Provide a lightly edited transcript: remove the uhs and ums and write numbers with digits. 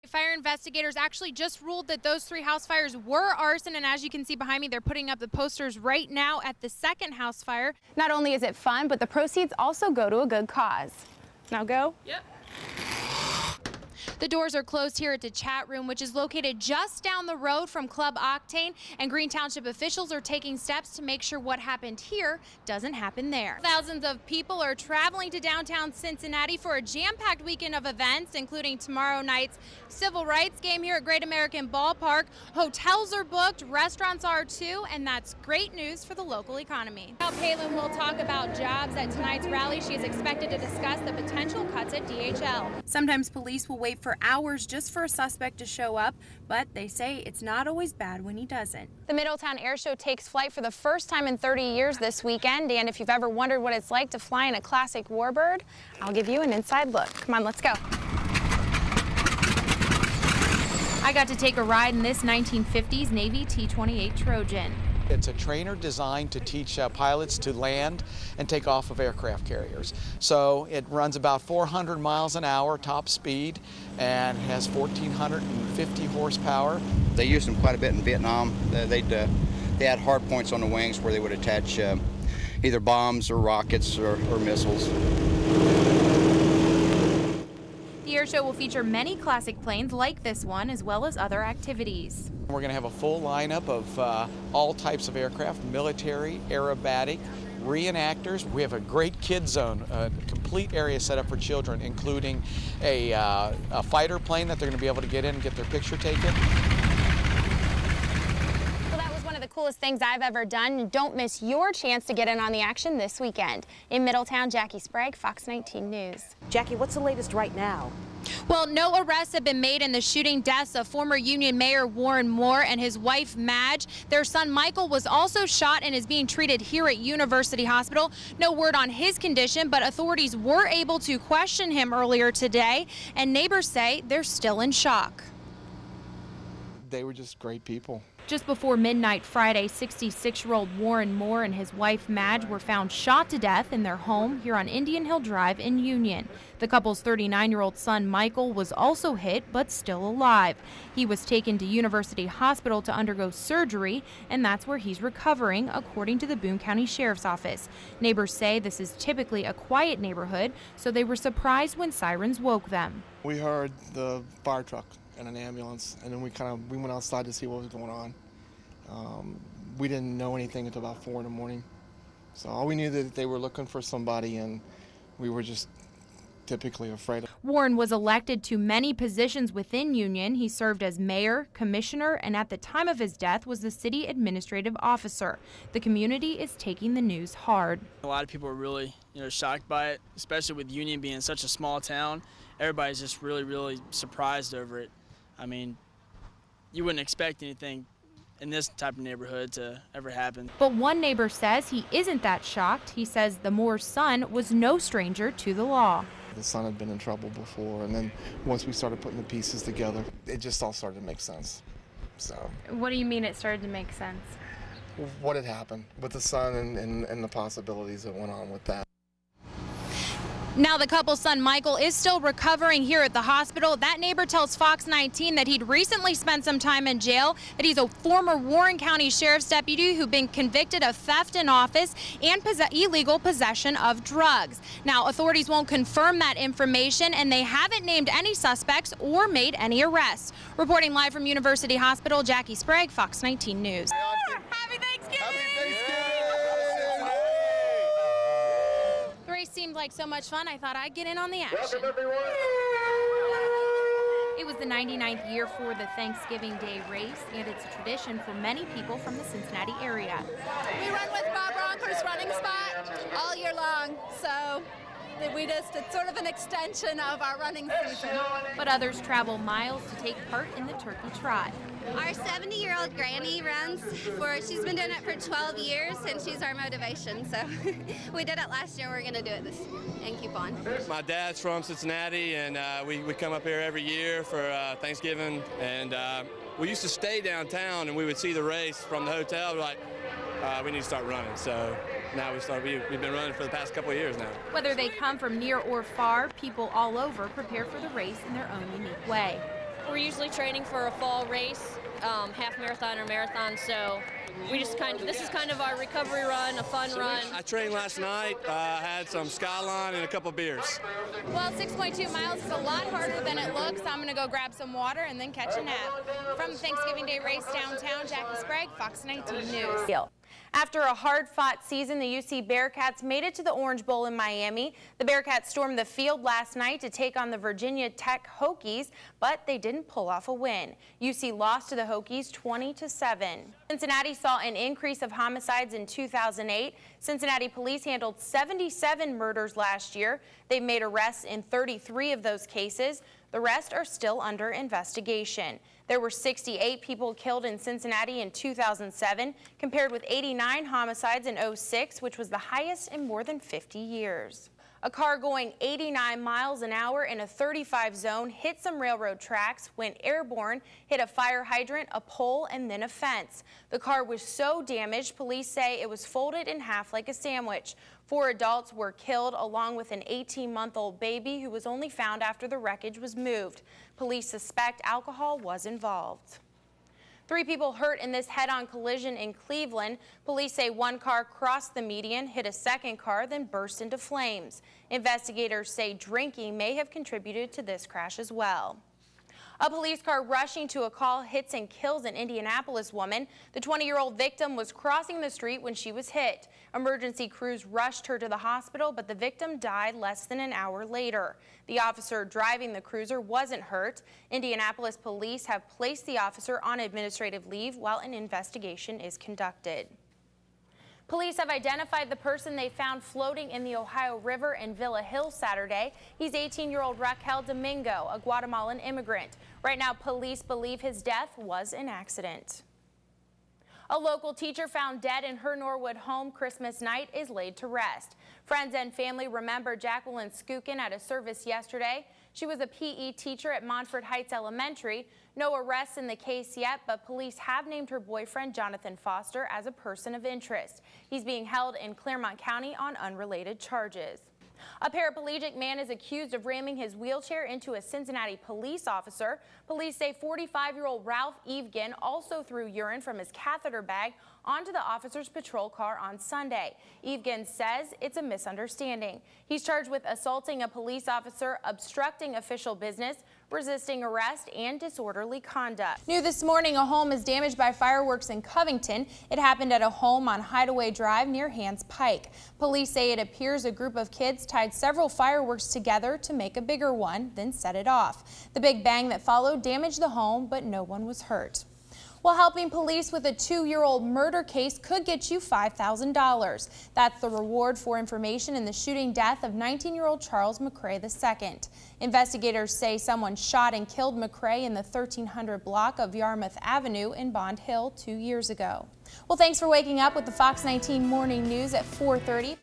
Fire investigators actually just ruled that those 3 house fires were arson, and as you can see behind me, they're putting up the posters right now at the second house fire. Not only is it fun, but the proceeds also go to a good cause. Now go? Yep. The doors are closed here at the chat room, which is located just down the road from Club Octane, and Green Township officials are taking steps to make sure what happened here doesn't happen there. Thousands of people are traveling to downtown Cincinnati for a jam-packed weekend of events, including tomorrow night's civil rights game here at Great American Ballpark. Hotels are booked, restaurants are too, and that's great news for the local economy. Now, Palin will talk about jobs at tonight's rally. She is expected to discuss the potential cuts at DHL. Sometimes police will wait for hours just for a suspect to show up, but they say it's not always bad when he doesn't. The Middletown Air Show takes flight for the first time in 30 years this weekend, and if you've ever wondered what it's like to fly in a classic warbird, I'll give you an inside look. Come on, let's go. I got to take a ride in this 1950s Navy T-28 Trojan. It's a trainer designed to teach pilots to land and take off of aircraft carriers. So it runs about 400 miles an hour top speed and has 1,450 horsepower. They used them quite a bit in Vietnam. They had hard points on the wings where they would attach either bombs or rockets or missiles. The air show will feature many classic planes like this one, as well as other activities. We're going to have a full lineup of all types of aircraft, military, aerobatic, reenactors. We have a great kid zone, a complete area set up for children, including a fighter plane that they're going to be able to get in and get their picture taken. The coolest things I've ever done. Don't miss your chance to get in on the action this weekend. In Middletown, Jackie Sprague, Fox 19 News. Jackie, what's the latest right now? Well, no arrests have been made in the shooting deaths of former Union Mayor Warren Moore and his wife Madge. Their son Michael was also shot and is being treated here at University Hospital. No word on his condition, but authorities were able to question him earlier today, and neighbors say they're still in shock. They were just great people. Just before midnight Friday, 66-year-old Warren Moore and his wife Madge were found shot to death in their home here on Indian Hill Drive in Union. The couple's 39-year-old son Michael was also hit but still alive. He was taken to University Hospital to undergo surgery, and that's where he's recovering, according to the Boone County Sheriff's Office. Neighbors say this is typically a quiet neighborhood, so they were surprised when sirens woke them. We heard the fire truck and an ambulance, and then we went outside to see what was going on. We didn't know anything until about 4 in the morning. So all we knew that they were looking for somebody, and we were just typically afraid. Warren was elected to many positions within Union. He served as mayor, commissioner, and at the time of his death was the city administrative officer. The community is taking the news hard. A lot of people are really, shocked by it, especially with Union being such a small town. Everybody's just really surprised over it. I mean, you wouldn't expect anything in this type of neighborhood to ever happen. But one neighbor says he isn't that shocked. He says the Moore's son was no stranger to the law. The son had been in trouble before, and then once we started putting the pieces together, it just all started to make sense. So. What do you mean it started to make sense? What had happened with the son and the possibilities that went on with that. Now the couple's son Michael is still recovering here at the hospital. That neighbor tells Fox 19 that he'd recently spent some time in jail, that he's a former Warren County Sheriff's deputy who'd been convicted of theft in office and illegal possession of drugs. Now authorities won't confirm that information, and they haven't named any suspects or made any arrests. Reporting live from University Hospital, Jackie Sprague, Fox 19 News. Happy Thanksgiving! Happy Thanksgiving! Seemed like so much fun, I thought I'd get in on the action. Welcome, everyone. It was the 99th year for the Thanksgiving Day race, and it's a tradition for many people from the Cincinnati area. We run with Bob Ronker's running spot all year long, so it's sort of an extension of our running season. But others travel miles to take part in the turkey trot. Our 70-year-old granny runs she's been doing it for 12 years, and she's our motivation. So we did it last year, we're going to do it this and keep on. My dad's from Cincinnati, and we come up here every year for Thanksgiving, and we used to stay downtown, and we would see the race from the hotel. We're like, we need to start running. So now we've been running for the past couple of years now. Whether they come from near or far, people all over prepare for the race in their own unique way. We're usually training for a fall race, half marathon or marathon, so we just this is kind of our recovery run, a fun run. I trained last night, had some Skyline and a couple beers. Well, 6.2 miles is a lot harder than it looks. I'm going to go grab some water and then catch a nap. From the Thanksgiving Day race downtown, Jackie Sprague, Fox 19 News. After a hard-fought season, the UC Bearcats made it to the Orange Bowl in Miami. The Bearcats stormed the field last night to take on the Virginia Tech Hokies, but they didn't pull off a win. UC lost to the Hokies 20-7. Cincinnati saw an increase of homicides in 2008. Cincinnati police handled 77 murders last year. They made arrests in 33 of those cases. The rest are still under investigation. There were 68 people killed in Cincinnati in 2007, compared with 89 homicides in 2006, which was the highest in more than 50 years. A car going 89 miles an hour in a 35 zone hit some railroad tracks, went airborne, hit a fire hydrant, a pole, and then a fence. The car was so damaged, police say it was folded in half like a sandwich. 4 adults were killed, along with an 18-month-old baby who was only found after the wreckage was moved. Police suspect alcohol was involved. 3 people hurt in this head-on collision in Cleveland. Police say one car crossed the median, hit a second car, then burst into flames. Investigators say drinking may have contributed to this crash as well. A police car rushing to a call hits and kills an Indianapolis woman. The 20-year-old victim was crossing the street when she was hit. Emergency crews rushed her to the hospital, but the victim died less than an hour later. The officer driving the cruiser wasn't hurt. Indianapolis police have placed the officer on administrative leave while an investigation is conducted. Police have identified the person they found floating in the Ohio River in Villa Hills Saturday. He's 18-year-old Raquel Domingo, a Guatemalan immigrant. Right now, police believe his death was an accident. A local teacher found dead in her Norwood home Christmas night is laid to rest. Friends and family remember Jacqueline Skukin at a service yesterday. She was a PE teacher at Montford Heights Elementary. No arrests in the case yet, but police have named her boyfriend, Jonathan Foster, as a person of interest. He's being held in Claremont County on unrelated charges. A paraplegic man is accused of ramming his wheelchair into a Cincinnati police officer. Police say 45-year-old Ralph Evgen also threw urine from his catheter bag onto the officer's patrol car on Sunday. Evgen says it's a misunderstanding. He's charged with assaulting a police officer, obstructing official business, resisting arrest, and disorderly conduct. New this morning, a home is damaged by fireworks in Covington. It happened at a home on Hideaway Drive near Hans Pike. Police say it appears a group of kids tied several fireworks together to make a bigger one, then set it off. The big bang that followed damaged the home, but no one was hurt. Well, helping police with a 2-year-old murder case could get you $5,000. That's the reward for information in the shooting death of 19-year-old Charles McCray II. Investigators say someone shot and killed McCray in the 1300 block of Yarmouth Avenue in Bond Hill 2 years ago. Well, thanks for waking up with the Fox 19 Morning News at 4:30.